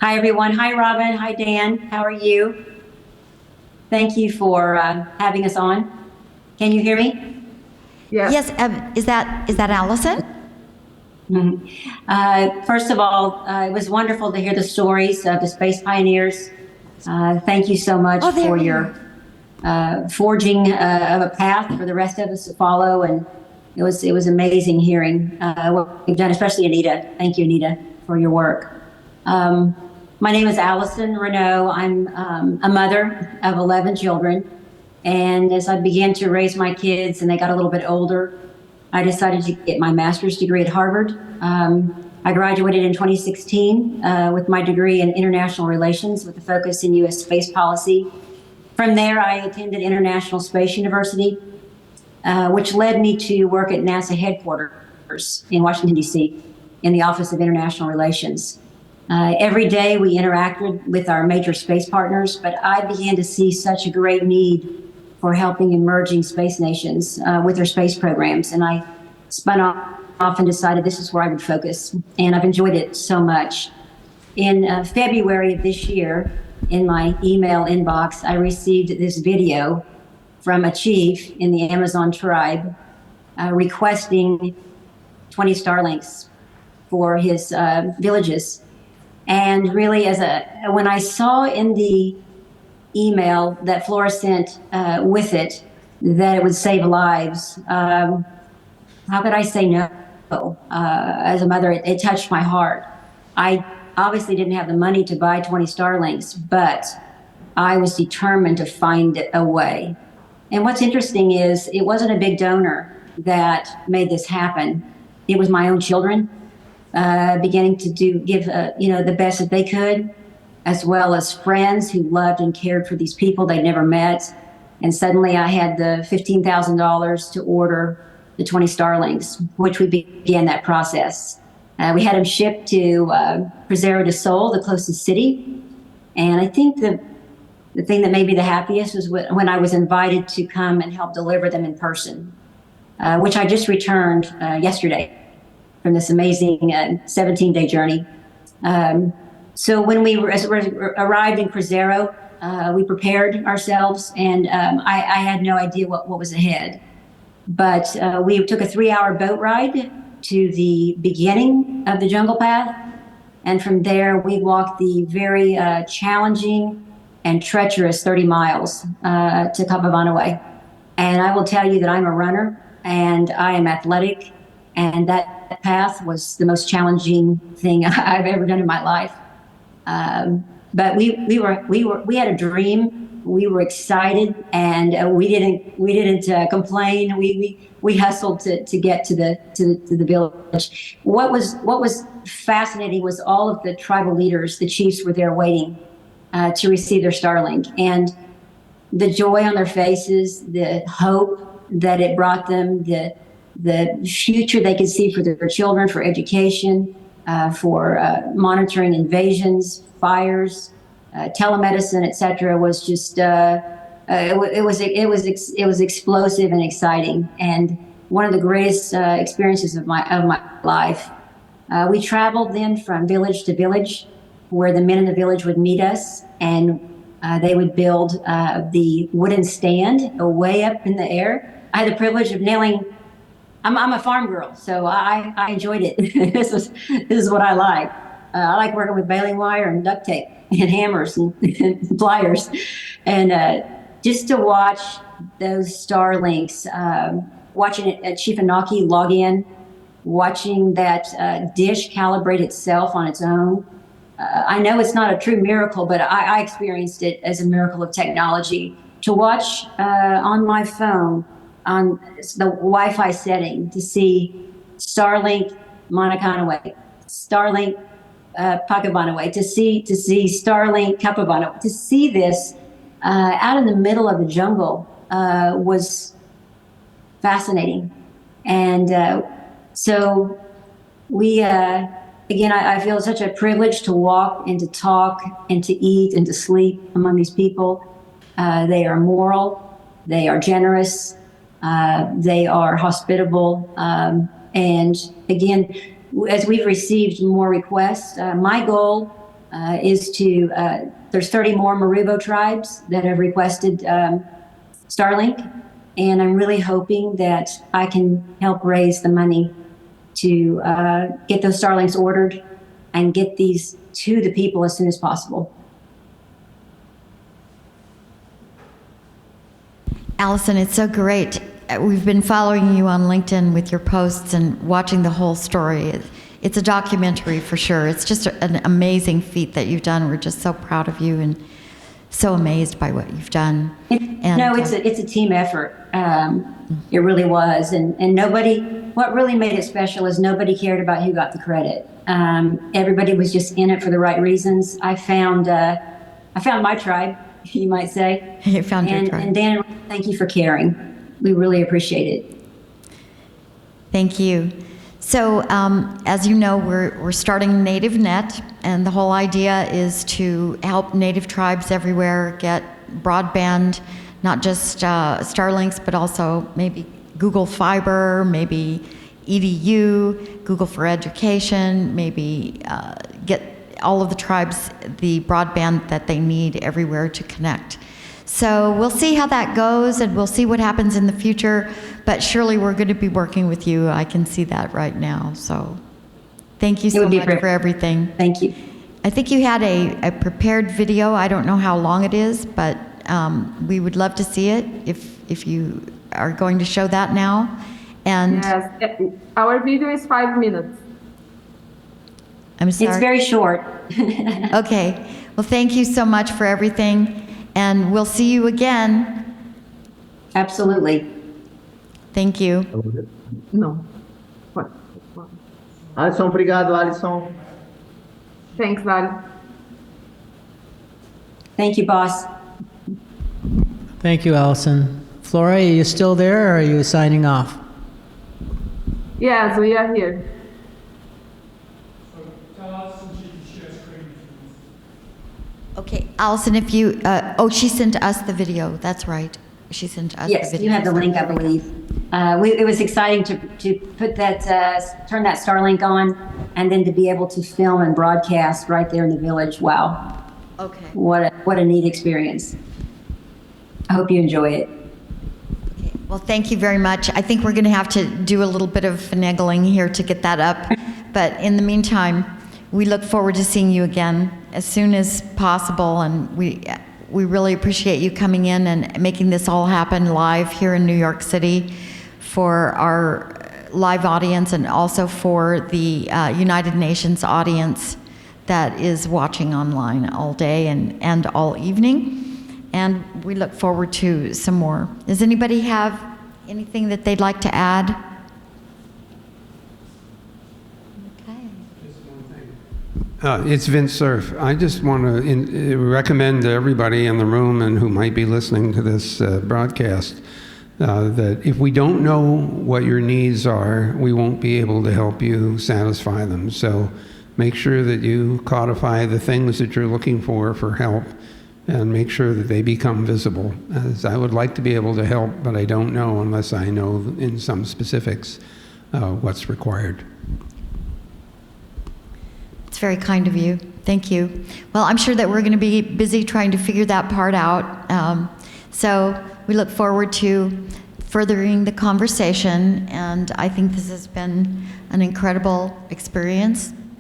Hi, everyone. Hi, Robin. Hi, Dan. How are you? Thank you for having us on. Can you hear me? Yes. Is that Allyson? First of all, it was wonderful to hear the stories of the space pioneers. Thank you so much for your forging of a path for the rest of us to follow. And it was amazing hearing what you've done, especially Anita. Thank you, Anita, for your work. My name is Allyson Reneau. I'm a mother of 11 children. And as I began to raise my kids and they got a little bit older, I decided to get my master's degree at Harvard. I graduated in 2016 with my degree in international relations with a focus in U.S. space policy. From there, I attended International Space University, which led me to work at NASA headquarters in Washington, D.C., in the Office of International Relations. Every day we interacted with our major space partners, but I began to see such a great need for helping emerging space nations with their space programs. And I spun off and decided this is where I would focus. And I've enjoyed it so much. In February of this year, in my email inbox, I received this video from a chief in the Amazon tribe requesting 20 Starlinks for his villages. And really, when I saw in the email that Flora sent with it that it would save lives, how could I say no? As a mother, it touched my heart. I obviously didn't have the money to buy 20 Starlinks, but I was determined to find a way. And what's interesting is it wasn't a big donor that made this happen. It was my own children beginning to give the best that they could, as well as friends who loved and cared for these people they'd never met. And suddenly I had the $15,000 to order the 20 Starlinks, which we began that process. We had them shipped to Cruzeiro do Sul, the closest city. And I think the thing that made me the happiest was when I was invited to come and help deliver them in person, which I just returned yesterday from this amazing 17-day journey. So when we arrived in Cruzeiro, we prepared ourselves, and I had no idea what was ahead. But we took a 3-hour boat ride to the beginning of the jungle path, and from there we walked the very challenging and treacherous 30 miles to Capivanaway. And I will tell you that I'm a runner, and I am athletic, and that path was the most challenging thing I've ever done in my life. But we had a dream. We were excited, and we didn't complain. We hustled to get to the village. What was fascinating was all of the tribal leaders, the chiefs, were there waiting to receive their Starlink, and the joy on their faces, the hope that it brought them, the future they could see for their children, for education, for monitoring invasions, fires, telemedicine, etc., was just it was explosive and exciting, and one of the greatest experiences of my life. We traveled then from village to village, where the men in the village would meet us, and they would build the wooden stand way up in the air. I had the privilege of nailing. I'm a farm girl, so I enjoyed it. This is what I like. I like working with baling wire and duct tape and hammers and pliers, and just to watch those Starlinks, watching Chief Inaki log in, watching that dish calibrate itself on its own. I know it's not a true miracle, but I experienced it as a miracle of technology. To watch on my phone, on the Wi-Fi setting, to see Starlink Manakanaway, Starlink Pakivanaway, to see Starlink Kapavanaway, to see this out in the middle of the jungle was fascinating. And so we, again, I feel such a privilege to walk and to talk and to eat and to sleep among these people. They are moral, they are generous, they are hospitable. And again, as we've received more requests, my goal is to, there's 30 more Marubo tribes that have requested Starlink, and I'm really hoping that I can help raise the money to get those Starlinks ordered and get these to the people as soon as possible. Allyson, it's so great. We've been following you on LinkedIn with your posts and watching the whole story. It's a documentary for sure. It's just an amazing feat that you've done. We're just so proud of you and so amazed by what you've done. It's a team effort. It really was. And nobody, what really made it special is nobody cared about who got the credit. Everybody was just in it for the right reasons. I found my tribe, you might say. You found your tribe. And Dan, thank you for caring. We really appreciate it. Thank you. So, as you know, we're starting NativeNet, and the whole idea is to help Native tribes everywhere get broadband, not just Starlinks, but also maybe Google Fiber, maybe EDU, Google for Education, maybe get all of the tribes the broadband that they need everywhere to connect. So we'll see how that goes, and we'll see what happens in the future, but surely we're going to be working with you. I can see that right now. So thank you so much for everything. Thank you. I think you had a prepared video. I don't know how long it is, but we would love to see it if you are going to show that now. And yes, our video is 5 minutes. I'm sorry. It's very short. Okay. Well, thank you so much for everything. And we'll see you again. Absolutely. Thank you. No. Allyson, obrigado, Allyson. Thanks, Val. Thank you, boss. Thank you, Allyson. Flora, are you still there, or are you signing off? Yes, we are here. Okay, Allyson, if you, she sent us the video. That's right. She sent us Yes, the video. you have the link, I believe. It was exciting to put that, turn that Starlink on, and then to be able to film and broadcast right there in the village. Wow. Okay. What a neat experience. I hope you enjoy it. Okay. Well, thank you very much. I think we're going to have to do a little bit of finagling here to get that up. But in the meantime, we look forward to seeing you again as soon as possible, and we really appreciate you coming in and making this all happen live here in New York City for our live audience, and also for the United Nations audience that is watching online all day and all evening. And we look forward to some more. Does anybody have anything that they'd like to add? It's Vint Cerf. I just want to recommend to everybody in the room and who might be listening to this broadcast that if we don't know what your needs are, we won't be able to help you satisfy them. So make sure that you codify the things that you're looking for help, and make sure that they become visible. As I would like to be able to help, but I don't know unless I know in some specifics what's required. It's very kind of you. Thank you. Well, I'm sure that we're going to be busy trying to figure that part out. So we look forward to furthering the conversation, and I think this has been an incredible experience.